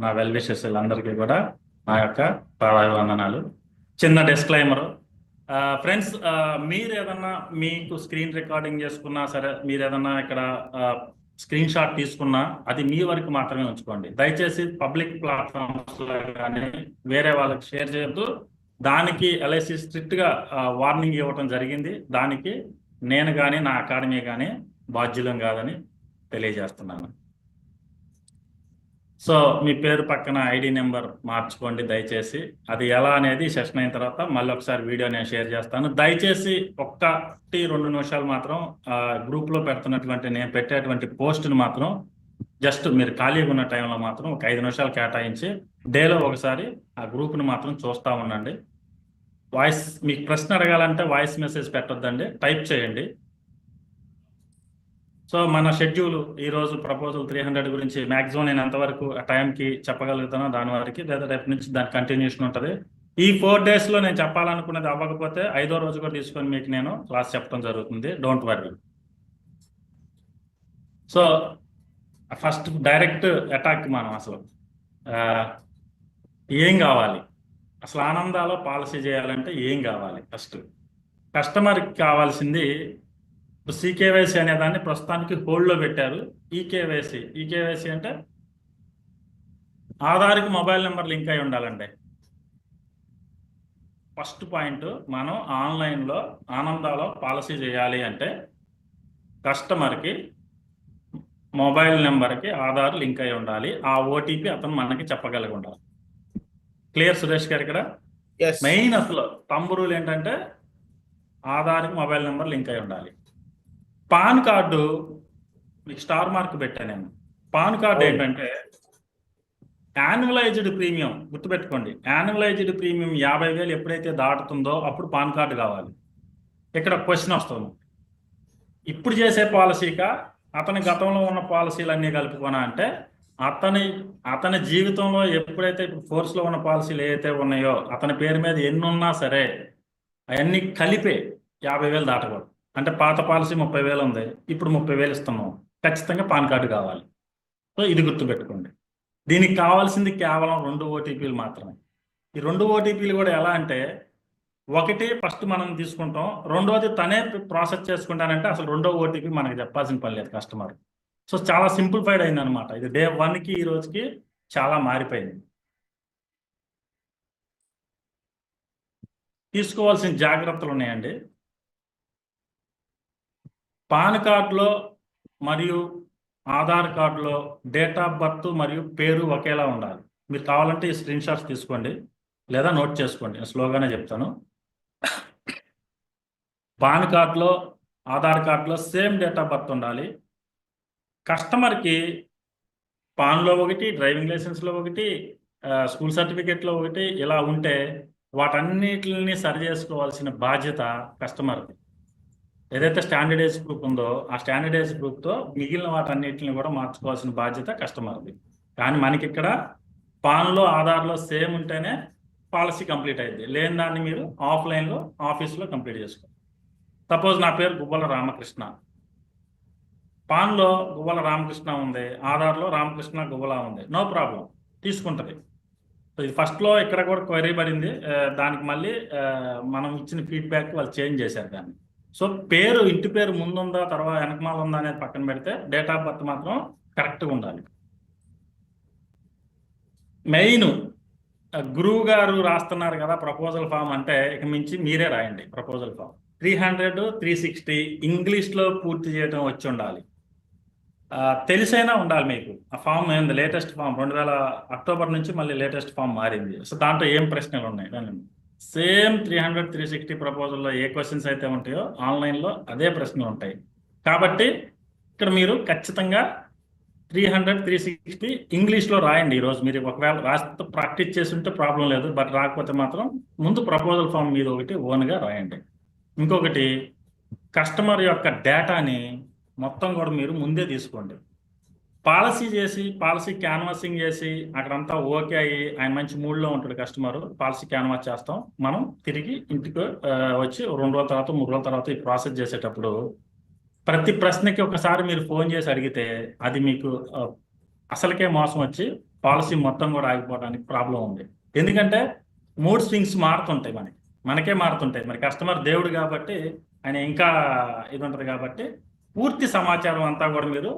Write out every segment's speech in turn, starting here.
నా well wishes అందరికీ కూడా నా యొక్క పాదాభివందనాలు. చిన్న డిస్క్లైమర్, ఫ్రెండ్స్, మీరు ఏదన్నా మీకు స్క్రీన్ రికార్డింగ్ చేసుకున్నా సరే, మీరు ఏదన్నా ఇక్కడ స్క్రీన్ షాట్ తీసుకున్నా అది మీ వరకు మాత్రమే ఉంచుకోండి. దయచేసి పబ్లిక్ ప్లాట్ఫామ్స్ లో కానీ వేరే వాళ్ళకి షేర్ చేయొద్దు. దానికి ఎల్ఐసి స్ట్రిక్ట్ గా వార్నింగ్ ఇవ్వటం జరిగింది. దానికి నేను కానీ నా అకాడమీ కానీ బాధ్యులం కాదని తెలియజేస్తున్నాను. సో మీ పేరు పక్కన ఐడి నెంబర్ మార్చుకోండి దయచేసి. అది ఎలా అనేది సెషన్ అయిన తర్వాత మళ్ళీ ఒకసారి వీడియో నేను షేర్ చేస్తాను. దయచేసి 1-2 నిమిషాలు మాత్రం గ్రూప్లో పెడుతున్నటువంటి నేను పెట్టేటువంటి పోస్ట్ని మాత్రం జస్ట్ మీరు ఖాళీగా ఉన్న టైంలో మాత్రం ఒక 5 నిమిషాలు కేటాయించి డేలో ఒకసారి ఆ గ్రూప్ని మాత్రం చూస్తూ ఉండండి. వాయిస్ మీకు ప్రశ్న అడగాలంటే వాయిస్ మెసేజ్ పెట్టొద్దండి, టైప్ చేయండి. సో మన షెడ్యూల్ ఈరోజు ప్రపోజల్ 300 గురించి మ్యాక్సిమం నేను ఎంతవరకు ఆ టైంకి చెప్పగలుగుతానో దాని వరకు, లేదా రేపు నుంచి దాని కంటిన్యూషన్ ఉంటుంది. ఈ 4 డేస్లో నేను చెప్పాలనుకున్నది అవ్వకపోతే 5వ రోజు కూడా తీసుకొని మీకు నేను క్లాస్ చెప్పడం జరుగుతుంది. Don't worry. So first direct attack. మనం అసలు ఏం కావాలి, అసలు ఆనందాలో పాలసీ చేయాలంటే ఏం కావాలి? ఫస్ట్ కస్టమర్కి కావాల్సింది సికేవైసీ అనే దాన్ని ప్రస్తుతానికి హోల్డ్లో పెట్టారు. ఈకేవైసీ అంటే ఆధార్కి మొబైల్ నెంబర్ లింక్ అయి ఉండాలండి. ఫస్ట్ పాయింట్, మనం ఆన్లైన్లో ఆనందాలో పాలసీ చేయాలి అంటే కస్టమర్కి మొబైల్ నెంబర్కి ఆధార్ లింక్ అయి ఉండాలి. ఆ ఓటీపీ అతను మనకి చెప్పగలిగి ఉండాలి. క్లియర్ సురేష్ గారు? ఇక్కడ మెయిన్ అసలు తంబు రూల్ ఏంటంటే ఆధార్కి మొబైల్ నెంబర్ లింక్ అయి ఉండాలి. పాన్ కార్డు మీకు స్టార్ మార్క్ పెట్టాను నేను. పాన్ కార్డు ఏంటంటే యాన్యువలైజ్డ్ ప్రీమియం, గుర్తుపెట్టుకోండి. యాన్యువలైజ్డ్ ప్రీమియం 50,000 ఎప్పుడైతే దాటుతుందో అప్పుడు పాన్ కార్డు కావాలి. ఇక్కడ క్వశ్చన్ వస్తుంది, ఇప్పుడు చేసే పాలసీకా అతని గతంలో ఉన్న పాలసీలన్నీ కలుపుకోనా అంటే అతని జీవితంలో ఎప్పుడైతే ఇప్పుడు ఫోర్స్లో ఉన్న పాలసీలు ఏవైతే ఉన్నాయో అతని పేరు మీద ఎన్ని ఉన్నా సరే అవన్నీ కలిపే 50,000 దాటకూడదు. అంటే పాత పాలసీ 30,000 ఉంది, ఇప్పుడు 30,000 ఇస్తున్నాం, ఖచ్చితంగా పాన్ కార్డు కావాలి. సో ఇది గుర్తుపెట్టుకోండి. దీనికి కావాల్సింది కేవలం 2 ఓటీపీలు మాత్రమే. ఈ 2 ఓటీపీలు కూడా ఎలా అంటే, ఒకటి ఫస్ట్ మనం తీసుకుంటాం, రెండోది తనే ప్రాసెస్ చేసుకుంటానంటే అసలు 2వ ఓటీపీ మనకి చెప్పాల్సిన పని లేదు కస్టమర్. సో చాలా సింప్లిఫైడ్ అయింది అనమాట. ఇది డే 1కి ఈ రోజుకి చాలా మారిపోయింది. తీసుకోవాల్సిన జాగ్రత్తలు ఉన్నాయండి. పాన్ కార్డులో మరియు ఆధార్ కార్డులో డేట్ ఆఫ్ బర్త్ మరియు పేరు ఒకేలా ఉండాలి. మీరు కావాలంటే ఈ స్క్రీన్ షాట్స్ తీసుకోండి లేదా నోట్ చేసుకోండి, నేను స్లోగానే చెప్తాను. పాన్ కార్డులో ఆధార్ కార్డులో సేమ్ డేట్ ఆఫ్ బర్త్ ఉండాలి. కస్టమర్కి పాన్లో ఒకటి, డ్రైవింగ్ లైసెన్స్లో ఒకటి, స్కూల్ సర్టిఫికేట్లో ఒకటి ఇలా ఉంటే వాటన్నిటిని సరి చేసుకోవాల్సిన బాధ్యత కస్టమర్ది. ఏదైతే స్టాండర్డైజ్ గ్రూప్ ఉందో ఆ స్టాండర్డైజ్ గ్రూప్తో మిగిలిన వాటన్నిటిని కూడా మార్చుకోవాల్సిన బాధ్యత కస్టమర్ది. కానీ మనకి ఇక్కడ పాన్లో ఆధార్లో సేమ్ ఉంటేనే పాలసీ కంప్లీట్ అయింది. లేని దాన్ని మీరు ఆఫ్లైన్లో ఆఫీస్లో కంప్లీట్ చేసుకోండి. సపోజ్ నా పేరు గువ్వల రామకృష్ణ, పాన్లో గువ్వల రామకృష్ణ ఉంది, ఆధార్లో రామకృష్ణ గువ్వల ఉంది, నో ప్రాబ్లం, తీసుకుంటుంది. సో ఇది ఫస్ట్లో ఇక్కడ కూడా క్వైరీ పడింది, దానికి మళ్ళీ మనం ఇచ్చిన ఫీడ్బ్యాక్ వాళ్ళు చేంజ్ చేశారు దాన్ని. సో పేరు, ఇంటి పేరు ముందుందా తర్వాత వెనకమాల ఉందా అనేది పక్కన పెడితే డేట్ ఆఫ్ బర్త్ మాత్రం కరెక్ట్గా ఉండాలి. మెయిన్ గురువు గారు రాస్తున్నారు కదా ప్రపోజల్ ఫామ్ అంటే, ఇక మించి మీరే రాయండి ప్రపోజల్ ఫామ్. 300, 360 ఇంగ్లీష్లో పూర్తి చేయడం వచ్చి ఉండాలి, తెలిసైనా ఉండాలి మీకు. ఆ ఫామ్ ఏంది, లేటెస్ట్ ఫామ్ 2000 అక్టోబర్ నుంచి మళ్ళీ లేటెస్ట్ ఫామ్ మారింది. సో దాంట్లో ఏం ప్రశ్నలు ఉన్నాయి సేమ్ 300, 360 ప్రపోజల్లో ఏ క్వశ్చన్స్ అయితే ఉంటాయో ఆన్లైన్లో అదే ప్రశ్నలు ఉంటాయి. కాబట్టి ఇక్కడ మీరు ఖచ్చితంగా 300, 360 ఇంగ్లీష్లో రాయండి. ఈరోజు మీరు ఒకవేళ రాస్తే ప్రాక్టీస్ చేసి ఉంటే ప్రాబ్లం లేదు, బట్ రాకపోతే మాత్రం ముందు ప్రపోజల్ ఫామ్ మీద ఒకటి ఓన్గా రాయండి. ఇంకొకటి, కస్టమర్ యొక్క డేటాని మొత్తం కూడా మీరు ముందే తీసుకోండి. పాలసీ చేసి పాలసీ క్యాన్వాసింగ్ చేసి అక్కడంతా ఓకే అయ్యి ఆయన మంచి మూడ్లో ఉంటాడు కస్టమర్, పాలసీ క్యాన్వాస్ చేస్తాం, మనం తిరిగి ఇంటికి వచ్చి 2 రోజుల తర్వాత 3 రోజుల తర్వాత ఈ ప్రాసెస్ చేసేటప్పుడు ప్రతి ప్రశ్నకి ఒకసారి మీరు ఫోన్ చేసి అడిగితే అది మీకు అసలుకే మోసం వచ్చి పాలసీ మొత్తం కూడా ఆగిపోవడానికి ప్రాబ్లం ఉంది. ఎందుకంటే మూడ్ స్వింగ్స్ మారుతుంటాయి, మనకే మారుతుంటాయి. మరి కస్టమర్ దేవుడు కాబట్టి ఆయన ఇంకా ఇది ఉంటుంది కాబట్టి పూర్తి సమాచారం అంతా కూడా మీరు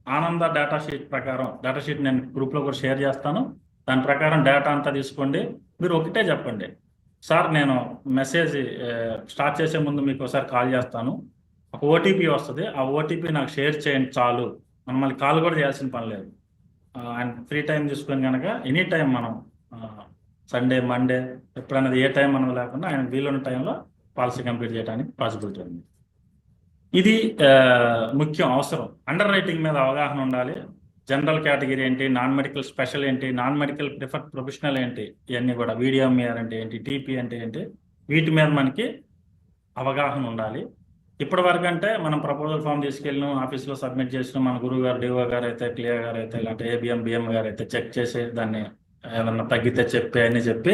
ఆనంద డేటా షీట్ ప్రకారం, డేటా షీట్ నేను గ్రూప్లో కూడా షేర్ చేస్తాను, దాని ప్రకారం డేటా అంతా తీసుకోండి. మీరు ఒకటే చెప్పండి, సార్ నేను మెసేజ్ స్టార్ట్ చేసే ముందు మీకు ఒకసారి కాల్ చేస్తాను, ఒక ఓటీపీ వస్తుంది, ఆ ఓటీపీ నాకు షేర్ చేయండి చాలు. మనం మళ్ళీ కాల్ కూడా చేయాల్సిన పని లేదు. ఆయన ఫ్రీ టైం తీసుకొని కనుక ఎనీ టైం మనం సండే, మండే ఎప్పుడన్నది ఏ టైం మనం లేకుండా ఆయన వీలున్న టైంలో పాలసీ కంప్లీట్ చేయడానికి పాసిబిలిటీ ఉంది. ఇది ముఖ్యం, అవసరం. అండర్ రైటింగ్ మీద అవగాహన ఉండాలి. జనరల్ కేటగిరీ ఏంటి, నాన్ మెడికల్ స్పెషల్ ఏంటి, నాన్ మెడికల్ ప్రిఫర్డ్ ప్రొఫెషనల్ ఏంటి, ఇవన్నీ కూడా వీడియోమిఆర్ అంటే ఏంటి, టీపీ అంటే ఏంటి, వీటి మీద మనకి అవగాహన ఉండాలి. ఇప్పటి వరకు అంటే మనం ప్రపోజల్ ఫామ్ తీసుకెళ్ళినాం, ఆఫీస్లో సబ్మిట్ చేసినాం, మన గురువు గారు, డిఓ గారు అయితే, క్లియర్ గారు అయితే, ఇలాంటి ఏబిఎం బిఎం గారు అయితే చెక్ చేసి దాన్ని ఏదన్నా తగ్గితే చెప్పి అన్నీ చెప్పి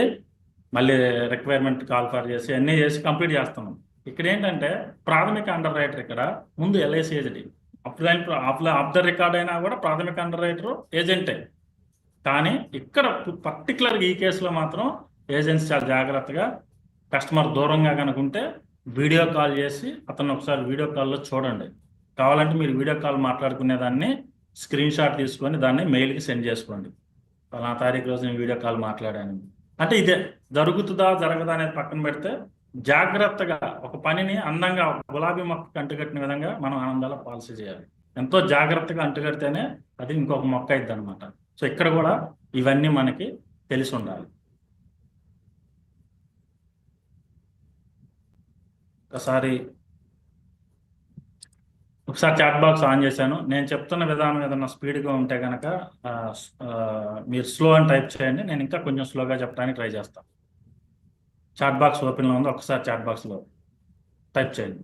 మళ్ళీ రిక్వైర్మెంట్ కాల్ ఫర్ చేసి అన్నీ చేసి కంప్లీట్ చేస్తున్నాం. ఇక్కడ ఏంటంటే ప్రాథమిక అండర్ రైటర్ ఇక్కడ ముందు LIC agent, of the record అయినా కూడా ప్రాథమిక అండర్ రైటర్ ఏజెంటే. కానీ ఇక్కడ పర్టికులర్గా ఈ కేసులో మాత్రం ఏజెంట్స్ చాలా జాగ్రత్తగా కస్టమర్ దూరంగా కనుకుంటే వీడియో కాల్ చేసి అతను ఒకసారి వీడియో కాల్లో చూడండి. కావాలంటే మీరు వీడియో కాల్ మాట్లాడుకునే దాన్ని స్క్రీన్ షాట్ తీసుకొని దాన్ని మెయిల్కి సెండ్ చేసుకోండి, నా తారీఖు రోజు నేను వీడియో కాల్ మాట్లాడాను అంటే. ఇదే జరుగుతుందా జరగదా అనేది పక్కన పెడితే జాగ్రత్తగా ఒక పనిని అందంగా గులాబీ మొక్కకు అంటుకట్టిన విధంగా మనం ఆనందాల పాలసీ చేయాలి. ఎంతో జాగ్రత్తగా అంటుకడితేనే అది ఇంకొక మొక్క అయిద్ది అనమాట. సో ఇక్కడ కూడా ఇవన్నీ మనకి తెలిసి ఉండాలి. ఒకసారి చాట్ బాక్స్ ఆన్ చేశాను. నేను చెప్తున్న విధానం ఏదన్నా స్పీడ్గా ఉంటే కనుక మీరు స్లో అని టైప్ చేయండి, నేను ఇంకా కొంచెం స్లోగా చెప్పడానికి ట్రై చేస్తాను. చాట్ బాక్స్ ఓపెన్లో ఉంది, ఒకసారి చాట్ బాక్స్లో టైప్ చేయండి.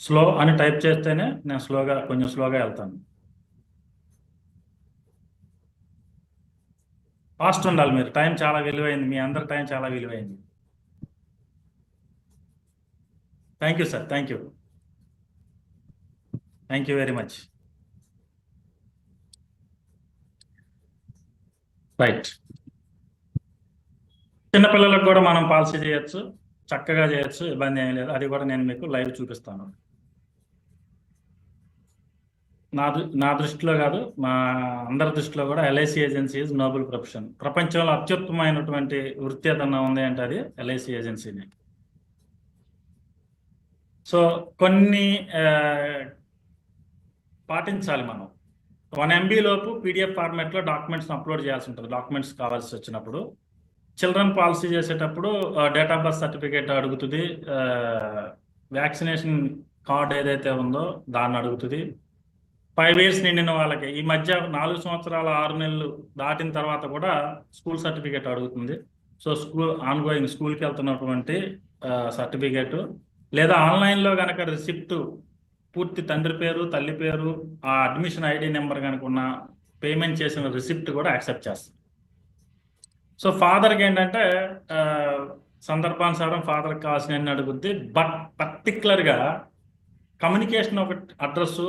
స్లో అని టైప్ చేస్తేనే నేను కొంచెం స్లోగా వెళ్తాను. ఫాస్ట్ ఉండాలి మీరు, టైం చాలా విలువైంది, మీ అందరి టైం చాలా విలువైంది. Thank you sir, thank you very much. Right, చిన్నపిల్లలకు కూడా మనం పాలసీ చేయొచ్చు, చక్కగా చేయొచ్చు, ఇబ్బంది ఏమీ లేదు. అది కూడా నేను మీకు లైవ్ చూపిస్తాను. నా దృష్టిలో కాదు, మా అందరి దృష్టిలో కూడా LIC agency is Nobel profession. ప్రపంచంలో అత్యుత్తమైనటువంటి వృత్తి ఏదన్నా ఉంది అంటే అది ఎల్ఐసి ఏజెన్సీనే. సో కొన్ని పాటించాలి మనం. 1 MB లోపు పీడిఎఫ్ ఫార్మాట్లో డాక్యుమెంట్స్ అప్లోడ్ చేయాల్సి ఉంటుంది. డాక్యుమెంట్స్ కావాల్సి వచ్చినప్పుడు చిల్డ్రన్ పాలసీ చేసేటప్పుడు డేట్ ఆఫ్ బర్త్ సర్టిఫికేట్ అడుగుతుంది, వ్యాక్సినేషన్ కార్డ్ ఏదైతే ఉందో దాన్ని అడుగుతుంది. 5 years నిండిన వాళ్ళకి, ఈ మధ్య 4 సంవత్సరాల 6 నెలలు దాటిన తర్వాత కూడా స్కూల్ సర్టిఫికేట్ అడుగుతుంది. సో ఆన్గోయింగ్ స్కూల్కి వెళ్తున్నటువంటి సర్టిఫికేటు, లేదా ఆన్లైన్లో కనుక రిసిప్ట్ పూర్తి తండ్రి పేరు, తల్లి పేరు, ఆ అడ్మిషన్ ఐడి నెంబర్ కనుక ఉన్న పేమెంట్ చేసిన రిసిప్ట్ కూడా యాక్సెప్ట్ చేస్తుంది. సో ఫాదర్కి ఏంటంటే సందర్భానుసారం ఫాదర్కి కావాల్సిన అడుగుద్ది. బట్ పర్టికులర్గా కమ్యూనికేషన్ ఒక అడ్రస్సు,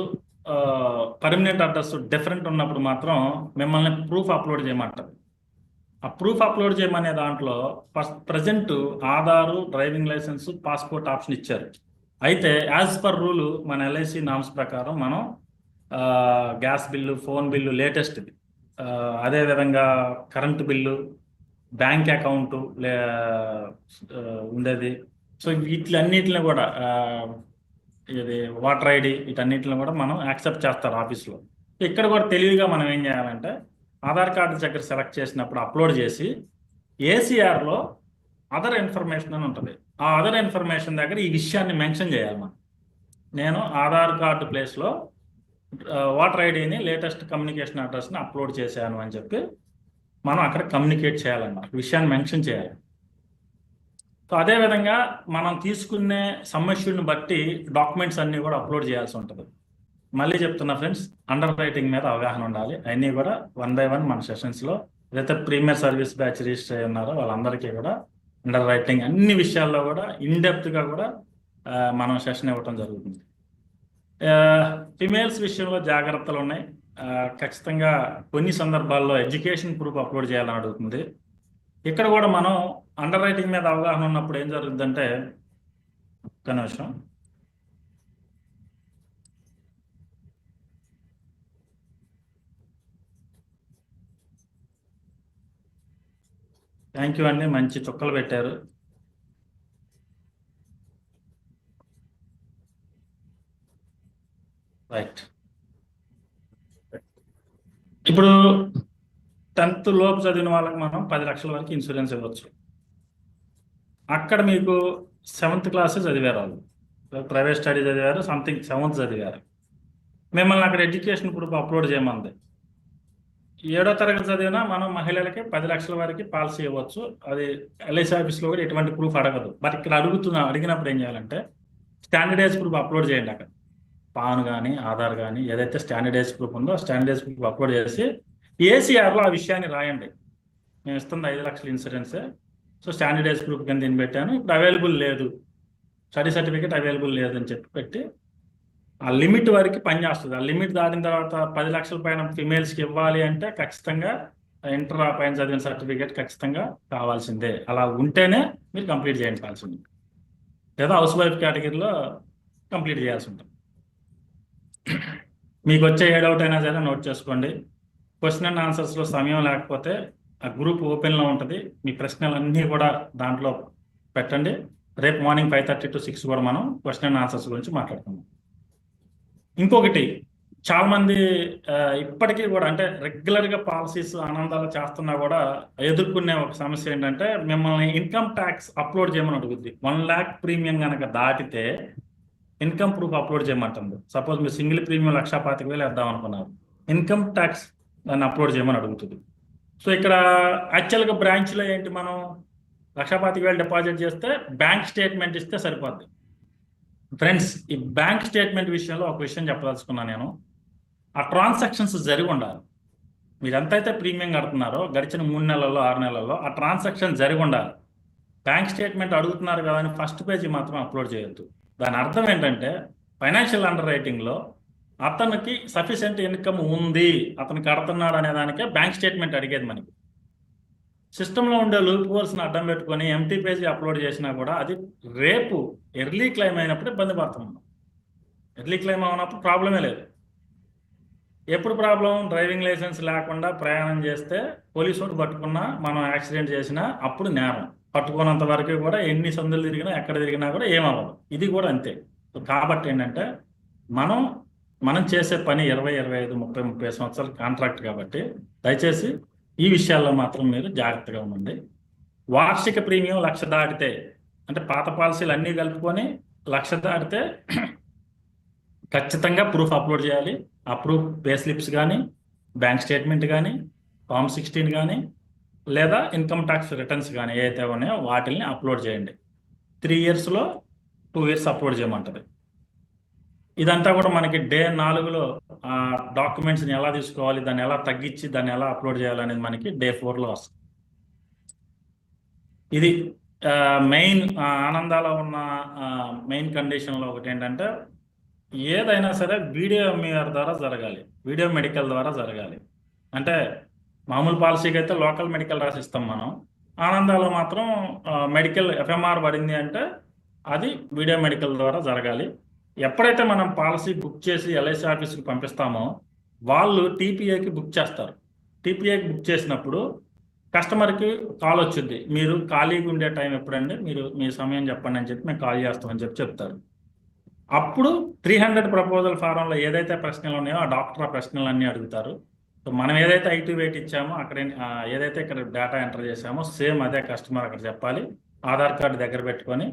పర్మనెంట్ అడ్రస్ డిఫరెంట్ ఉన్నప్పుడు మాత్రం మిమ్మల్ని ప్రూఫ్ అప్లోడ్ చేయమంటారు. ఆ ప్రూఫ్ అప్లోడ్ చేయమనే దాంట్లో present Aadhaar, driving licence, passport option ఇచ్చారు. అయితే యాజ్ పర్ రూలు మన ఎల్ఐసి నామ్స్ ప్రకారం మనం గ్యాస్ బిల్లు, ఫోన్ బిల్లు లేటెస్ట్ది, అదేవిధంగా కరెంటు బిల్లు, బ్యాంక్ అకౌంటు ఉండేది. సో వీటిలన్నిటిని కూడా ఇది వాటర్ ఐడి, వీటన్నిటిని కూడా మనం యాక్సెప్ట్ చేస్తారు ఆఫీస్లో. ఇక్కడ కూడా తెలివిగా మనం ఏం చేయాలంటే ఆధార్ కార్డు దగ్గర సెలెక్ట్ చేసినప్పుడు అప్లోడ్ చేసి ఏసీఆర్లో అదర్ ఇన్ఫర్మేషన్ అని ఉంటుంది. ఆ అదర్ ఇన్ఫర్మేషన్ దగ్గర ఈ విషయాన్ని మెన్షన్ చేయాలి మనం. నేను ఆధార్ కార్డు ప్లేస్లో వాటర్ ఐడిని, లేటెస్ట్ కమ్యూనికేషన్ అడ్రస్ని అప్లోడ్ చేశాను అని చెప్పి మనం అక్కడ కమ్యూనికేట్ చేయాలన్నమాట, విషయాన్ని మెన్షన్ చేయాలి. సో అదేవిధంగా మనం తీసుకునే సబ్మిషన్ని బట్టి డాక్యుమెంట్స్ అన్నీ కూడా అప్లోడ్ చేయాల్సి ఉంటుంది. మళ్ళీ చెప్తున్నా ఫ్రెండ్స్, అండర్ రైటింగ్ మీద అవగాహన ఉండాలి. అన్నీ కూడా 1 by 1 మన సెషన్స్లో ఏదైతే ప్రీమియర్ సర్వీస్ బ్యాచ్ రిజిస్టర్ అయి ఉన్నారో వాళ్ళందరికీ కూడా అండర్ రైటింగ్ అన్ని విషయాల్లో కూడా ఇన్డెప్త్గా కూడా మనం సెషన్ ఇవ్వటం జరుగుతుంది. ఫిమేల్స్ విషయంలో జాగ్రత్తలు ఉన్నాయి. ఖచ్చితంగా కొన్ని సందర్భాల్లో ఎడ్యుకేషన్ ప్రూఫ్ అప్లోడ్ చేయాలని అడుగుతుంది. ఇక్కడ కూడా మనం అండర్ రైటింగ్ మీద అవగాహన ఉన్నప్పుడు ఏం జరుగుతుందంటే, ఒక్క నిమిషం, థ్యాంక్ యూ అండి, మంచి చుక్కలు పెట్టారు. రైట్. ఇప్పుడు 10th లోపు చదివిన వాళ్ళకి మనం 10 లక్షల వరకు ఇన్సూరెన్స్ ఇవ్వచ్చు. అక్కడ మీకు 7th క్లాస్ చదివారు, వాళ్ళు ప్రైవేట్ స్టడీ చదివారు, సంథింగ్ 7th చదివారు, మిమ్మల్ని అక్కడ ఎడ్యుకేషన్ ప్రూఫ్ అప్లోడ్ చేయమంది. 7వ తరగతి చదివినా మనం మహిళలకి 10 లక్షల వరకు పాలసీ ఇవ్వచ్చు. అది ఎల్ఐసి ఆఫీస్లో కూడా ఎటువంటి ప్రూఫ్ అడగదు. బట్ ఇక్కడ అడిగినప్పుడు ఏం చేయాలంటే స్టాండర్డైజ్ ప్రూఫ్ అప్లోడ్ చేయండి. అక్కడ పాన్ కానీ ఆధార్ కానీ ఏదైతే స్టాండర్డైజ్ ప్రూఫ్ ఉందో స్టాండర్డైజ్ ప్రూఫ్ అప్లోడ్ చేసి ఏసీఆర్లో ఆ విషయాన్ని రాయండి. మేము ఇస్తుంది 5 లక్షల ఇన్సూరెన్సే, సో స్టాండర్డైజ్ ప్రూఫ్ కింద దీన్ని పెట్టాను, ఇప్పుడు అవైలబుల్ లేదు, స్టడీ సర్టిఫికేట్ అవైలబుల్ లేదని చెప్పి పెట్టి ఆ లిమిట్ వరకు పనిచేస్తుంది. ఆ లిమిట్ దాటిన తర్వాత 10 లక్షల పైన ఫిమేల్స్కి ఇవ్వాలి అంటే ఖచ్చితంగా ఇంటర్ పైన చదివిన సర్టిఫికేట్ ఖచ్చితంగా కావాల్సిందే. అలా ఉంటేనే మీరు కంప్లీట్ చేయించాల్సింది, లేదా హౌస్ వైఫ్ కేటగిరీలో కంప్లీట్ చేయాల్సి ఉంటుంది. మీకు వచ్చే ఏ డౌట్ అయినా సరే నోట్ చేసుకోండి. క్వశ్చన్ అండ్ ఆన్సర్స్లో సమయం లేకపోతే ఆ గ్రూప్ ఓపెన్లో ఉంటుంది, మీ ప్రశ్నలన్నీ కూడా దాంట్లో పెట్టండి. రేపు మార్నింగ్ 5:30 to 6 కూడా మనం క్వశ్చన్ అండ్ ఆన్సర్స్ గురించి మాట్లాడుకుందాం. ఇంకొకటి, చాలా మంది ఇప్పటికీ కూడా అంటే రెగ్యులర్గా పాలసీస్ ఆనందాలు చేస్తున్నా కూడా ఎదుర్కొనే ఒక సమస్య ఏంటంటే మిమ్మల్ని ఇన్కమ్ ట్యాక్స్ అప్లోడ్ చేయమని అడుగుద్ది. 1 lakh ప్రీమియం కనుక దాటితే ఇన్కమ్ ప్రూఫ్ అప్లోడ్ చేయమంటుంది. సపోజ్ మీరు సింగిల్ ప్రీమియం 1,25,000 వేద్దాం అనుకున్నారు, ఇన్కమ్ ట్యాక్స్ దాన్ని అప్లోడ్ చేయమని అడుగుతుంది. సో ఇక్కడ యాక్చువల్గా బ్రాంచ్లో ఏంటి, మనం 1,25,000 డిపాజిట్ చేస్తే బ్యాంక్ స్టేట్మెంట్ ఇస్తే సరిపోద్ది. ఫ్రెండ్స్, ఈ బ్యాంక్ స్టేట్మెంట్ విషయంలో ఒక విషయం చెప్పదలుచుకున్నాను నేను. ఆ ట్రాన్సాక్షన్స్ జరిగి ఉండాలి. మీరు ఎంతైతే ప్రీమియం కడుతున్నారో గడిచిన 3 నెలల్లో 6 నెలల్లో ఆ ట్రాన్సాక్షన్ జరిగి ఉండాలి. బ్యాంక్ స్టేట్మెంట్ అడుగుతున్నారు కదా అని ఫస్ట్ పేజీ మాత్రం అప్లోడ్ చేయొద్దు. దాని అర్థం ఏంటంటే ఫైనాన్షియల్ అండర్ రైటింగ్లో అతనికి సఫిషియెంట్ ఇన్కమ్ ఉంది, అతను కడుతున్నాడు అనే దానికే బ్యాంక్ స్టేట్మెంట్ అడిగేది. మనకి సిస్టంలో ఉండే లూప్ హోల్స్ని అడ్డం పెట్టుకొని ఎంటీ పేజీ అప్లోడ్ చేసినా కూడా అది రేపు ఎర్లీ క్లెయిమ్ అయినప్పుడు ఇబ్బంది పడుతున్నాం. ఎర్లీ క్లెయిమ్ అయినప్పుడు ప్రాబ్లమే లేదు. ఎప్పుడు ప్రాబ్లం, డ్రైవింగ్ లైసెన్స్ లేకుండా ప్రయాణం చేస్తే పోలీసు వాడు పట్టుకున్నా, మనం యాక్సిడెంట్ చేసినా అప్పుడు నేరం. పట్టుకున్నంత వరకు కూడా ఎన్ని సందులు తిరిగినా ఎక్కడ తిరిగినా కూడా ఏమవ్వదు. ఇది కూడా అంతే. కాబట్టి ఏంటంటే మనం చేసే పని 20, 25, 30, 30 సంవత్సరాల కాంట్రాక్ట్ కాబట్టి దయచేసి ఈ విషయాల్లో మాత్రం మీరు జాగ్రత్తగా ఉండండి. వార్షిక ప్రీమియం 1,00,000 దాటితే, అంటే పాత పాలసీలు అన్నీ కలుపుకొని 1,00,000 దాటితే ఖచ్చితంగా ప్రూఫ్ అప్లోడ్ చేయాలి. ఆ ప్రూఫ్ పే స్లిప్స్ కానీ, బ్యాంక్ స్టేట్మెంట్ కానీ, ఫామ్ 16 కానీ, లేదా ఇన్కమ్ ట్యాక్స్ రిటర్న్స్ కానీ ఏవైతే ఉన్నాయో వాటిని అప్లోడ్ చేయండి. 3 yearsలో 2 years అప్లోడ్ చేయమంటుంది. ఇదంతా కూడా మనకి డే 4లో డాక్యుమెంట్స్ని ఎలా తీసుకోవాలి, దాన్ని ఎలా తగ్గించి దాన్ని ఎలా అప్లోడ్ చేయాలనేది మనకి డే 4లో వస్తుంది. ఇది మెయిన్ ఆనందాలో ఉన్న మెయిన్ కండిషన్లో ఒకటి ఏంటంటే ఏదైనా సరే వీడియో ఎంఆర్ ద్వారా జరగాలి, వీడియో మెడికల్ ద్వారా జరగాలి. అంటే మామూలు పాలసీకి అయితే లోకల్ మెడికల్ రాసిస్తాం మనం, ఆనందాలో మాత్రం మెడికల్ ఎఫ్ఎంఆర్ పడింది అంటే అది వీడియో మెడికల్ ద్వారా జరగాలి. ఎప్పుడైతే మనం పాలసీ బుక్ చేసి ఎల్ఐసి ఆఫీస్కి పంపిస్తామో వాళ్ళు టీపీఏకి బుక్ చేస్తారు. టీపీఏకి బుక్ చేసినప్పుడు కస్టమర్కి కాల్ వచ్చింది, మీరు ఖాళీగా ఉండే టైం ఎప్పుడండి, మీరు మీ సమయం చెప్పండి అని చెప్పి మేము కాల్ చేస్తామని చెప్పి చెప్తారు. అప్పుడు 300 ప్రపోజల్ ఫారంలో ఏదైతే ప్రశ్నలు ఉన్నాయో ఆ డాక్టర్ ఆ ప్రశ్నలన్నీ అడుగుతారు. సో మనం ఏదైతే యాక్టివేట్ ఇచ్చామో అక్కడ ఏదైతే ఇక్కడ డేటా ఎంటర్ చేసామో సేమ్ అదే కస్టమర్ అక్కడ చెప్పాలి. ఆధార్ కార్డు దగ్గర పెట్టుకొని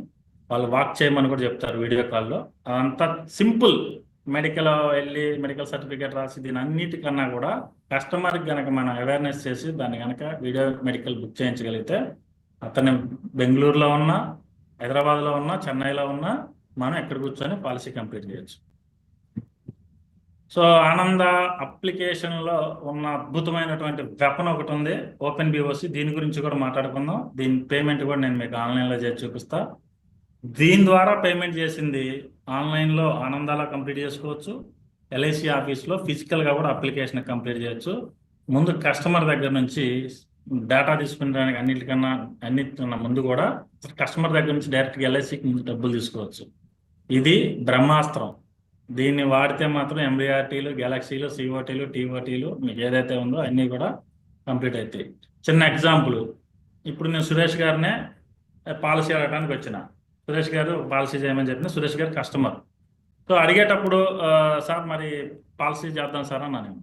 వాళ్ళు వాక్ చేయమని కూడా చెప్తారు వీడియో కాల్లో. అదంతా సింపుల్. మెడికల్ వెళ్ళి మెడికల్ సర్టిఫికేట్ రాసి దీని అన్నిటికన్నా కూడా కస్టమర్కి కనుక మనం అవేర్నెస్ చేసి దాన్ని కనుక వీడియో మెడికల్ బుక్ చేయించగలిగితే అతను బెంగళూరులో ఉన్నా, హైదరాబాద్లో ఉన్నా, చెన్నైలో ఉన్నా మనం ఎక్కడ కూర్చొని పాలసీ కంప్లీట్ చేయొచ్చు. సో ఆనంద అప్లికేషన్లో ఉన్న అద్భుతమైనటువంటి వెపన్ ఒకటి ఉంది, ఓపెన్ బిఓసి. దీని గురించి కూడా మాట్లాడుకుందాం. దీని పేమెంట్ కూడా నేను మీకు ఆన్లైన్లో చేసి చూపిస్తా. దీని ద్వారా పేమెంట్ చేసింది ఆన్లైన్లో ఆనందాలో కంప్లీట్ చేసుకోవచ్చు, ఎల్ఐసి ఆఫీస్లో ఫిజికల్గా కూడా అప్లికేషన్ కంప్లీట్ చేయొచ్చు. ముందు కస్టమర్ దగ్గర నుంచి డేటా తీసుకునేదానికి అన్నిటికన్నా ముందు కూడా కస్టమర్ దగ్గర నుంచి డైరెక్ట్గా ఎల్ఐసికి ముందు డబ్బులు తీసుకోవచ్చు. ఇది బ్రహ్మాస్త్రం. దీన్ని వాడితే మాత్రం ఎంబీఆర్టీలు, గెలాక్సీలు, సిఓటీలు, టీఓటీలు మీకు ఏదైతే ఉందో అన్నీ కూడా కంప్లీట్ అవుతాయి. చిన్న ఎగ్జాంపుల్, ఇప్పుడు నేను సురేష్ గారినే పాలసీ అడగడానికి వచ్చిన. సురేష్ గారు పాలసీ చేయమని చెప్పిన. సురేష్ గారు కస్టమర్. సో అడిగేటప్పుడు సార్ మరి పాలసీ చేద్దాం సార్ అన్నా నేను.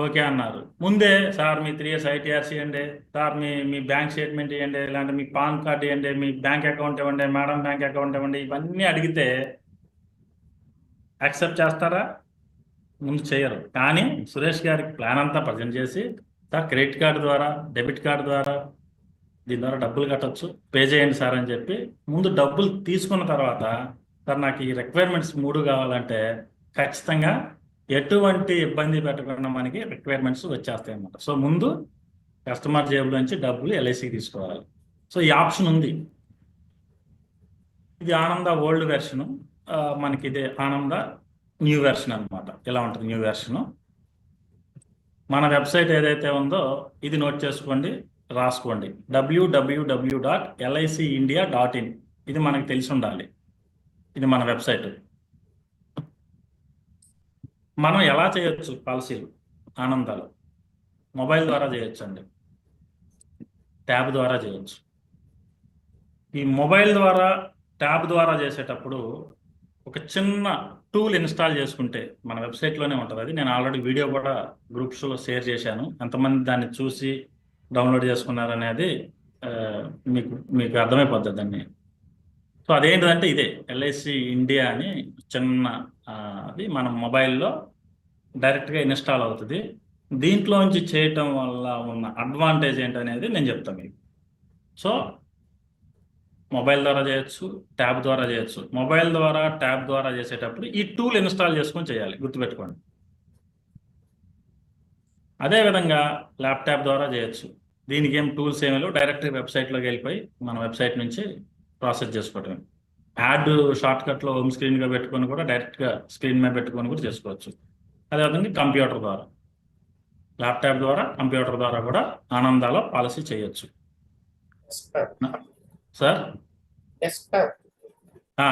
ఓకే అన్నారు. ముందే సార్ మీ 3 years ఐటీఆర్సీ ఇవ్వండి, సార్ మీ బ్యాంక్ స్టేట్మెంట్ ఇవ్వండి, ఇలాంటి మీ పాన్ కార్డ్ ఇవ్వండి, మీ బ్యాంక్ అకౌంట్ ఇవ్వండి, మేడం బ్యాంక్ అకౌంట్ ఇవ్వండి, ఇవన్నీ అడిగితే యాక్సెప్ట్ చేస్తారా? ముందు చేయరు. కానీ సురేష్ గారికి ప్లాన్ అంతా ప్రజెంట్ చేసి, సార్ క్రెడిట్ కార్డు ద్వారా, డెబిట్ కార్డు ద్వారా దీని ద్వారా డబ్బులు కట్టచ్చు, పే చేయండి సార్ అని చెప్పి ముందు డబ్బులు తీసుకున్న తర్వాత, సార్ నాకు ఈ రిక్వైర్మెంట్స్ 3 కావాలంటే ఖచ్చితంగా ఎటువంటి ఇబ్బంది పెట్టకుండా మనకి రిక్వైర్మెంట్స్ వచ్చేస్తాయి అన్నమాట. సో ముందు కస్టమర్ జేబులో నుంచి డబ్బులు ఎల్ఐసికి తీసుకోవాలి. సో ఈ ఆప్షన్ ఉంది. ఇది ఆనంద ఓల్డ్ వెర్షన్, మనకి ఇది ఆనంద న్యూ వెర్షన్ అనమాట. ఇలా ఉంటుంది న్యూ వెర్షన్. మన వెబ్సైట్ ఏదైతే ఉందో ఇది నోట్ చేసుకోండి, రాసుకోండి. www.licindia.in. ఇది మనకు తెలిసి ఉండాలి. ఇది మన వెబ్సైట్. మనం ఎలా చేయొచ్చు పాలసీలు ఆనందాలు? మొబైల్ ద్వారా చేయొచ్చు అండి, ట్యాబ్ ద్వారా చేయొచ్చు. ఈ మొబైల్ ద్వారా, ట్యాబ్ ద్వారా చేసేటప్పుడు ఒక చిన్న టూల్ ఇన్స్టాల్ చేసుకుంటే మన వెబ్సైట్లోనే ఉంటుంది. అది నేను ఆల్రెడీ వీడియో కూడా గ్రూప్స్లో షేర్ చేశాను. ఎంతమంది దాన్ని చూసి డౌన్లోడ్ చేసుకున్నారనేది మీకు అర్థమైపోద్ది దాన్ని. సో అదేంటిదంటే ఇదే ఎల్ఐసి ఇండియా అని చిన్న అది మన మొబైల్లో డైరెక్ట్గా ఇన్స్టాల్ అవుతుంది. దీంట్లోంచి చేయటం వల్ల ఉన్న అడ్వాంటేజ్ ఏంటనేది నేను చెప్తాను మీకు. సో మొబైల్ ద్వారా చేయొచ్చు, ట్యాబ్ ద్వారా చేయొచ్చు. మొబైల్ ద్వారా, ట్యాబ్ ద్వారా చేసేటప్పుడు ఈ టూల్ ఇన్స్టాల్ చేసుకొని చేయాలి, గుర్తుపెట్టుకోండి. అదేవిధంగా ల్యాప్టాప్ ద్వారా చేయొచ్చు. దీనికి ఏం టూల్స్ ఏమీ లేవు, డైరెక్ట్గా వెబ్సైట్లోకి వెళ్ళిపోయి మన వెబ్సైట్ నుంచి ప్రాసెస్ చేసుకోవటం. యాడ్ షార్ట్కట్లో హోమ్ స్క్రీన్గా పెట్టుకొని కూడా డైరెక్ట్గా స్క్రీన్ మీద పెట్టుకొని కూడా చేసుకోవచ్చు. అదేవిధంగా కంప్యూటర్ ద్వారా, ల్యాప్టాప్ ద్వారా, కంప్యూటర్ ద్వారా కూడా ఆనందాలో పాలసీ చేయొచ్చు. Sir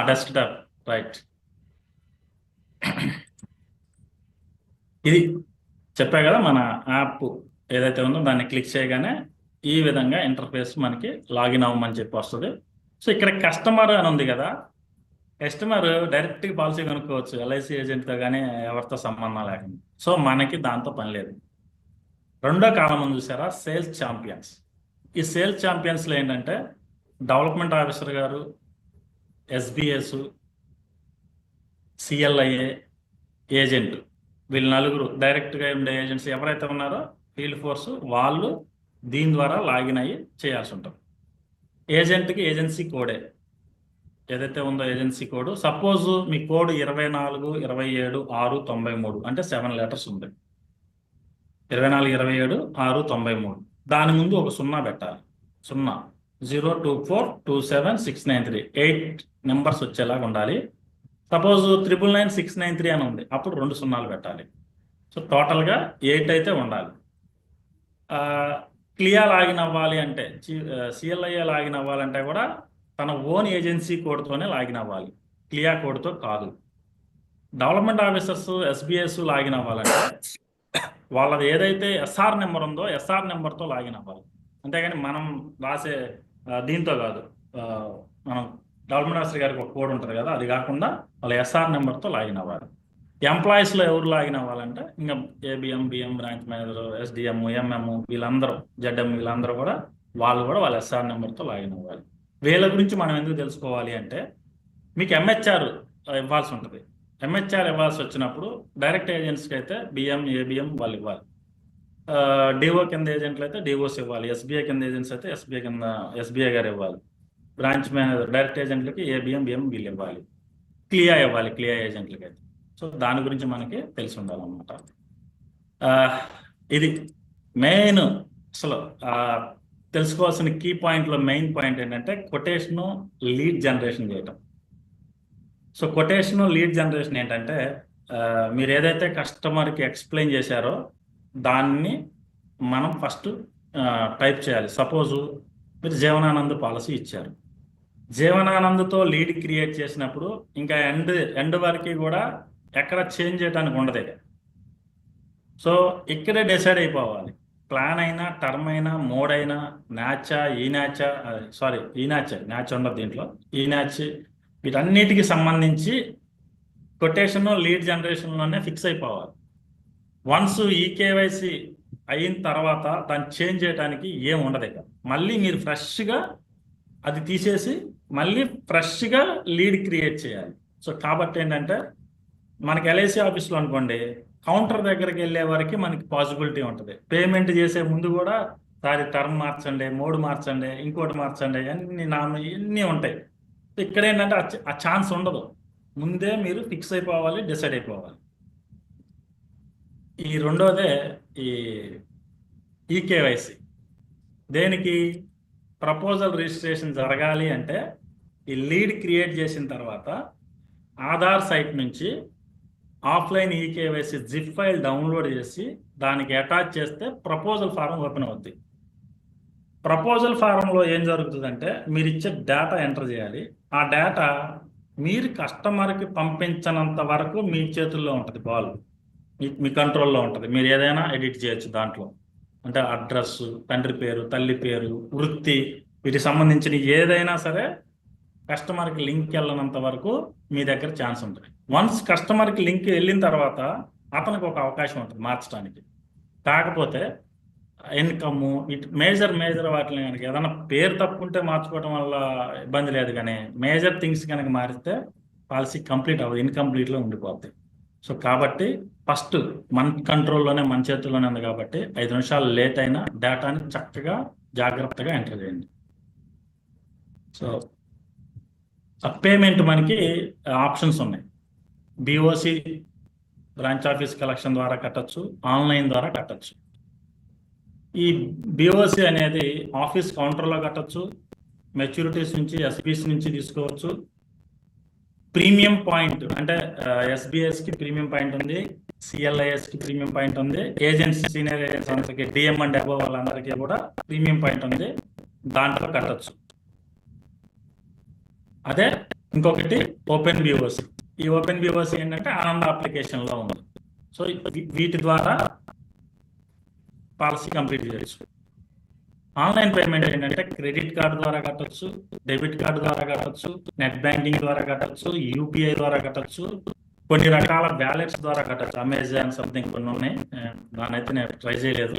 desktop, right. ఇది చెప్పా కదా, మన యాప్ ఏదైతే ఉందో దాన్ని క్లిక్ చేయగానే ఈ విధంగా ఇంటర్ఫేస్ మనకి లాగిన్ అవ్వమని చెప్పి వస్తుంది. సో ఇక్కడ కస్టమర్ అని ఉంది కదా, కస్టమర్ డైరెక్ట్గా పాలసీ కొనుక్కోవచ్చు ఎల్ఐసి ఏజెంట్తో, కానీ ఎవరితో సంబంధం లేకుండా. సో మనకి దాంతో పని లేదు. రెండో కాలం చూసారా, సేల్స్ ఛాంపియన్స్. ఈ సేల్స్ ఛాంపియన్స్లో ఏంటంటే డెవలప్మెంట్ ఆఫీసర్ గారు, ఎస్బిఎస్, సిఎల్ఐఏ ఏజెంట్, వీళ్ళు నలుగురు డైరెక్ట్గా ఉండే ఏజెంట్స్ ఎవరైతే ఉన్నారో ఫీల్డ్ ఫోర్స్, వాళ్ళు దీని ద్వారా లాగిన్ అయ్యి చేయాల్సి ఉంటుంది. ఏజెంట్కి ఏజెన్సీ కోడే ఏదైతే ఉందో ఏజెన్సీ కోడ్, సపోజ్ మీ కోడ్ 2427 అంటే 7 letters ఉంది. 2427 దాని ముందు ఒక 0 పెట్టాలి. 002427693 8 నెంబర్స్ వచ్చేలాగా ఉండాలి. సపోజ్ 999693 అని ఉంది, అప్పుడు 2 0 పెట్టాలి. సో టోటల్గా 8 అయితే ఉండాలి. క్లియా లాగిన్ అవ్వాలి అంటే, సిఎల్ఐఏ లాగిన్ అవ్వాలంటే కూడా తన ఓన్ ఏజెన్సీ కోడ్తోనే లాగిన్ అవ్వాలి, క్లియా కోడ్తో కాదు. డెవలప్మెంట్ ఆఫీసర్స్, ఎస్బిఎస్ లాగిన్ అవ్వాలంటే వాళ్ళది ఏదైతే ఎస్ఆర్ నెంబర్ ఉందో ఎస్ఆర్ నెంబర్తో లాగిన్ అవ్వాలి. అంతేగాని మనం రాసే దీంతో కాదు. మనం డెవలప్మెంట్ ఆఫీసర్ గారికి ఒక కోడ్ ఉంటుంది కదా, అది కాకుండా వాళ్ళ ఎస్ఆర్ నెంబర్తో లాగిన్ అవ్వాలి. ఎంప్లాయీస్లో ఎవరు లాగిన్ అవ్వాలంటే ఇంకా ABM, BM, branch manager, SDM, MM, వీళ్ళందరూ, జెడ్ఎం, వీళ్ళందరూ కూడా వాళ్ళ ఎస్ఆర్ నెంబర్తో లాగిన్ అవ్వాలి. వీళ్ళ గురించి మనం ఎందుకు తెలుసుకోవాలి అంటే, మీకు ఎంహెచ్ఆర్ ఇవ్వాల్సి ఉంటుంది. ఎంహెచ్ఆర్ ఇవ్వాల్సి వచ్చినప్పుడు డైరెక్ట్ ఏజెంట్స్కి అయితే బిఎం, ఏబిఎం వాళ్ళు ఇవ్వాలి. డిఓ కింద ఏజెంట్లు అయితే డిఓస్ ఇవ్వాలి. ఎస్బీఐ కింద ఏజెంట్స్ అయితే ఎస్బీఐ కింద ఎస్బీఐ గారు ఇవ్వాలి. బ్రాంచ్ మేనేజర్, డైరెక్ట్ ఏజెంట్లకి ఏబిఎం, బిఎం వీళ్ళు ఇవ్వాలి. క్లియా ఇవ్వాలి, క్లియా ఏజెంట్లకి అయితే. సో దాని గురించి మనకి తెలిసి ఉండాలన్నమాట. ఇది మెయిన్. అసలు తెలుసుకోవాల్సిన కీ పాయింట్లో మెయిన్ పాయింట్ ఏంటంటే కొటేషను, లీడ్ జనరేషన్ చేయటం. సో కొటేషను, లీడ్ జనరేషన్ ఏంటంటే, మీరు ఏదైతే కస్టమర్కి ఎక్స్ప్లెయిన్ చేశారో దాన్ని మనం ఫస్ట్ టైప్ చేయాలి. సపోజు మీరు జీవనానంద్ పాలసీ ఇచ్చారు. జీవనానంద్తో లీడ్ క్రియేట్ చేసినప్పుడు ఇంకా ఎండ్ వరకు కూడా ఎక్కడ చేంజ్ చేయడానికి ఉండదు. సో ఇక్కడే డిసైడ్ అయిపోవాలి. ప్లాన్ అయినా, టర్మ్ అయినా, మోడ్ అయినా, న్యాచా, ఈ న్యాచా, సారీ ఈ న్యాచ్ ఉండదు దీంట్లో, ఈ న్యాచ్, వీటన్నిటికి సంబంధించి కొటేషన్ లీడ్ జనరేషన్లోనే ఫిక్స్ అయిపోవాలి. వన్స్ ఈకేవైసీ అయిన తర్వాత దాన్ని చేంజ్ చేయడానికి ఏం ఉండదు. ఇక మళ్ళీ మీరు ఫ్రెష్గా అది తీసేసి మళ్ళీ ఫ్రెష్గా లీడ్ క్రియేట్ చేయాలి. సో కాబట్టి ఏంటంటే మనకి ఎల్ఐసి ఆఫీస్లో అనుకోండి, కౌంటర్ దగ్గరికి వెళ్ళే వరకు మనకి పాసిబిలిటీ ఉంటుంది. పేమెంట్ చేసే ముందు కూడా సారీ టర్మ్ మార్చండి, మోడ్ మార్చండి, ఇంకోటి మార్చండి, ఇన్ని ఉంటాయి. ఇక్కడ ఏంటంటే ఆ ఛాన్స్ ఉండదు. ముందే మీరు ఫిక్స్ అయిపోవాలి, డిసైడ్ అయిపోవాలి. ఈ రెండోదే ఈ ఈకేవైసీ. దేనికి? ప్రపోజల్ రిజిస్ట్రేషన్ జరగాలి అంటే ఈ లీడ్ క్రియేట్ చేసిన తర్వాత ఆధార్ సైట్ నుంచి offline eKYC zip file download చేసి దానికి అటాచ్ చేస్తే ప్రపోజల్ ఫారం ఓపెన్ అవుద్ది. ప్రపోజల్ ఫారంలో ఏం జరుగుతుందంటే మీరు ఇచ్చే డేటా ఎంటర్ చేయాలి. ఆ డేటా మీరు కస్టమర్కి పంపించనంత వరకు మీ చేతుల్లో ఉంటుంది. బాల్ మీ కంట్రోల్లో ఉంటుంది. మీరు ఏదైనా ఎడిట్ చేయొచ్చు దాంట్లో. అంటే అడ్రస్, తండ్రి పేరు, తల్లి పేరు, వృత్తి, వీటికి సంబంధించిన ఏదైనా సరే కస్టమర్కి లింక్ వెళ్ళనంత వరకు మీ దగ్గర ఛాన్స్ ఉంటుంది. వన్స్ కస్టమర్కి లింక్ వెళ్ళిన తర్వాత అతనికి ఒక అవకాశం ఉంటుంది మార్చడానికి. కాకపోతే ఇన్కమ్ ఇటు మేజర్ వాటిని కనుక ఏదైనా పేరు తప్పుంటే మార్చుకోవడం వల్ల ఇబ్బంది లేదు, కానీ మేజర్ థింగ్స్ కనుక మారిస్తే పాలసీ కంప్లీట్ అవ్వదు, ఇన్కంప్లీట్లో ఉండిపోద్ది. సో కాబట్టి ఫస్ట్ మన కంట్రోల్లోనే, మన చేతుల్లోనే ఉంది కాబట్టి 5 నిమిషాలు లేట్ అయినా డేటాని చక్కగా జాగ్రత్తగా ఎంటర్ చేయండి. సో పేమెంట్ మనకి ఆప్షన్స్ ఉన్నాయి. బిఓసి బ్రాంచ్ ఆఫీస్ కలెక్షన్ ద్వారా కట్టచ్చు, ఆన్లైన్ ద్వారా కట్టచ్చు. ఈ బిఓసి అనేది ఆఫీస్ కౌంటర్లో కట్టచ్చు, మెచ్యూరిటీస్ నుంచి, ఎస్బీఎస్ నుంచి తీసుకోవచ్చు. ప్రీమియం పాయింట్ అంటే ఎస్బీఎస్కి ప్రీమియం పాయింట్ ఉంది, సిఎల్ఐఎస్కి ప్రీమియం పాయింట్ ఉంది, ఏజెంట్స్, సీనియర్ ఏజెంట్స్ అందరికీ, డిఎం అండ్ అబోవ్ వాళ్ళందరికీ కూడా ప్రీమియం పాయింట్ ఉంది, దాంట్లో కట్టచ్చు. అదే ఇంకొకటి ఓపెన్ బిఓసి. ఈ ఓపెన్ బిఓసి ఏంటంటే ఆనంద అప్లికేషన్లో ఉంది. సో వీటి ద్వారా పాలసీ కంప్లీట్ చేయొచ్చు. ఆన్లైన్ పేమెంట్ ఏంటంటే క్రెడిట్ కార్డు ద్వారా కట్టచ్చు, డెబిట్ కార్డు ద్వారా కట్టచ్చు, నెట్ బ్యాంకింగ్ ద్వారా కట్టచ్చు, యూపీఐ ద్వారా కట్టచ్చు, కొన్ని రకాల వ్యాలెట్స్ ద్వారా కట్టచ్చు. అమెజాన్ సంథింగ్ కొన్ని ఉన్నాయి, దానైతే నేను ట్రై చేయలేదు.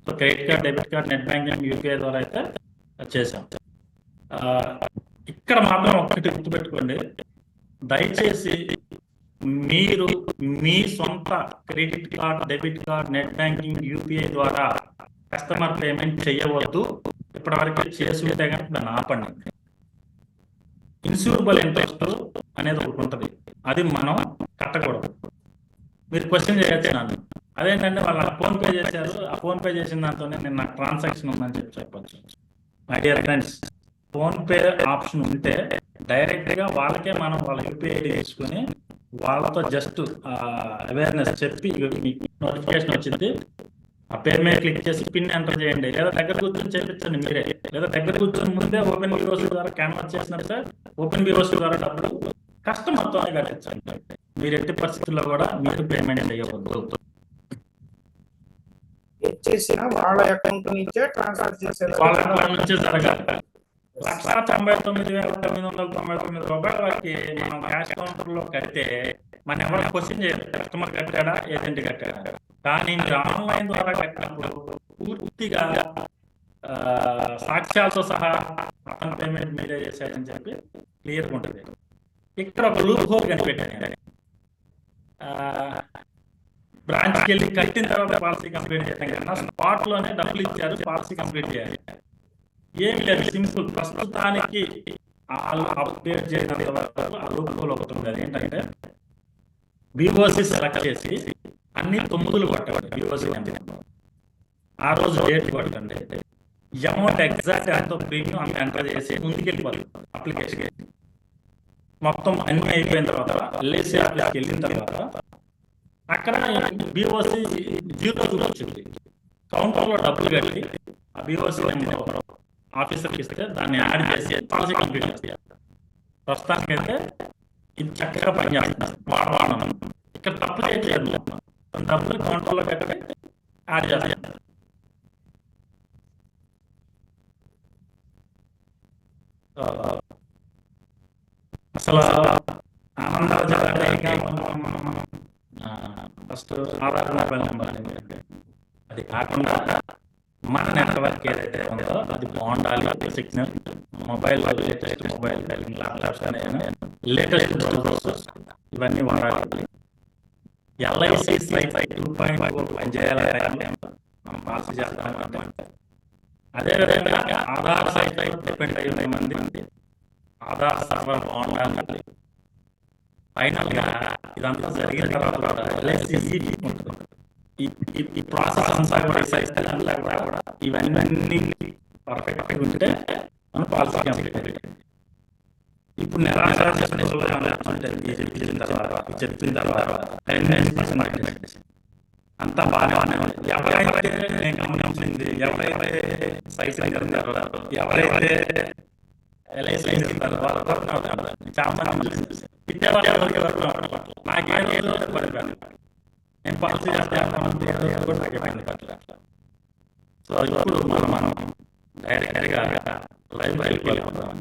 So credit card, debit card, net banking, UPI ద్వారా అయితే చేసాం. ఇక్కడ మాత్రం ఒక్కటి గుర్తుపెట్టుకోండి, దయచేసి మీరు మీ సొంత credit card, debit card, net banking, UPI ద్వారా కస్టమర్ పేమెంట్ చేయవద్దు. ఇప్పటివరకు చేసి ఉంటే కనుక దాన్ని ఆపండి. ఇన్సూరబుల్ ఇంట్రెస్ట్ అనేది ఒకటి ఉంటుంది, అది మనం కట్టకూడదు. మీరు క్వశ్చన్ చేయొచ్చు నన్ను, అదేంటంటే వాళ్ళు ఫోన్పే చేశారు, ఆ ఫోన్పే చేసిన దాంతోనే నేను నాకు ట్రాన్సాక్షన్ ఉందని చెప్పొచ్చు. My dear friends, PhonePe option ఉంటే డైరెక్ట్గా వాళ్ళకే మనం వాళ్ళ యూపీఐ తీసుకుని వాళ్ళతో జస్ట్ అవేర్నెస్ చెప్పి మీకు నోటిఫికేషన్ వచ్చింది, ఆ పేమెంట్ క్లిక్ చేసి పిన్ ఎంటర్ చేయండి, లేదా దగ్గర కూర్చొని చేయించండి మీరే, లేదా దగ్గర కూర్చొని ముందే ఓపెన్ బిఓసి ద్వారా క్యాన్వాస్ చేసినట్టే ఓపెన్ బిఓసి ద్వారా డబ్బులు కస్టమర్తోనే కట్టించండి. మీరు ఎట్టి పరిస్థితుల్లో కూడా మీరు పేమెంట్ చేయవద్దు. వాళ్ళ అకౌంట్ నుంచే ట్రాన్స్ఫర్ చేసేది, వాళ్ళ అకౌంట్ నుంచే జరగాలి. 1,99,999 రూపాయల వరకు మనం క్యాష్ కౌంటర్లో కడితే మన ఎవరు క్వశ్చన్ చేయరు, కస్టమర్ కట్టాడా, ఏజెంట్ కట్టాడా. కానీ మీరు ఆన్లైన్ ద్వారా కట్టినప్పుడు పూర్తిగా సాక్ష్యాలతో సహా అతని పేమెంట్ మీరే చేశారని చెప్పి క్లియర్గా ఉంటుంది. ఇక్కడ ఒక లూప్ హోల్ కనిపెట్టాను, బ్రాంచ్కి వెళ్ళి కట్టిన తర్వాత పాలసీ కంప్లీట్ చేయడం కన్నా స్పాట్లోనే డబ్బులు ఇచ్చారు, పాలసీ కంప్లీట్ చేయాలి. ఏమి లేదు, సింపుల్. ప్రస్తుతానికి అప్డేట్ చేయడం వరకు ఆ లూప్ హోల్ ఒకటి ఉంది. అదేంటంటే బిఓసి సెలెక్ట్ చేసి అన్ని 9 కొట్టండి. బిఓసి ఆ రోజు డేట్ కొట్టండి, అమౌంట్ ఎగ్జాక్ట్ ఎంతో ప్రీమియం అంత ఎంటర్ చేసి ముందుకెళ్ళిపోతుంది అప్లికేషన్. మొత్తం అన్ని అయిపోయిన తర్వాత ఎల్ఐసి ఆఫీస్కి వెళ్ళిన తర్వాత అక్కడ బిఓసి జీరో చూపించింది. కౌంటర్లో డబ్బులు కట్టి ఆ బిఓసి నెంబర్ ఆఫీసర్కి ఇస్తే దాన్ని యాడ్ చేసి పాలసీ కంప్లీట్ చేస్తారు. ప్రస్తుతానికైతే ఇది చక్కగా పనిచేస్తుంది. వాడవాడడం ఇక్కడ తప్పు చేయట్లేదు. డబ్బులు కౌంటర్లో కట్టి యాడ్ చేస్తారు. అసలు ఫస్ట్ ఆధార్ మొబైల్ నెంబర్ అనేది అది కాకుండా మన నెట్వర్క్ ఏదైతే ఉందో అది బాగుండాలి. Signal mobile latest mobile laptops latest ఇవన్నీ వాడాలి. ఎల్ఐసి సైట్ 2.0 పనిచేయాలంటే మనం పాలసీ చేస్తామంటే అదేవిధంగా ఆధార్ సైట్ డిపెండ్ అయ్యే మంది ఆధార్ సర్వర్ బాగుండాలి. ఫైనల్ గా ఇదంతా జరిగిన తర్వాత ఎల్ఐసి ఉంటుంది. ఈ ప్రాసెస్ అంతా కూడా ఇవన్నీ పర్ఫెక్ట్ ఉంటే మనం పాలసీ కంప్లీట్ అయ్యింది. ఇప్పుడు చెప్పిన తర్వాత అంతా బాగానే ఉంది. ఎవరైతే నేను గమనించింది, ఎవరైతే సైట్ ఎవరైతే ఎల్ఐసి చాలా నాకేదో పడిపోయాను. నేను పాలసీ చేస్తాను. సో ఇప్పుడు మనం డైరెక్ట్గా లైవ్ వెళ్ళిపోతాం.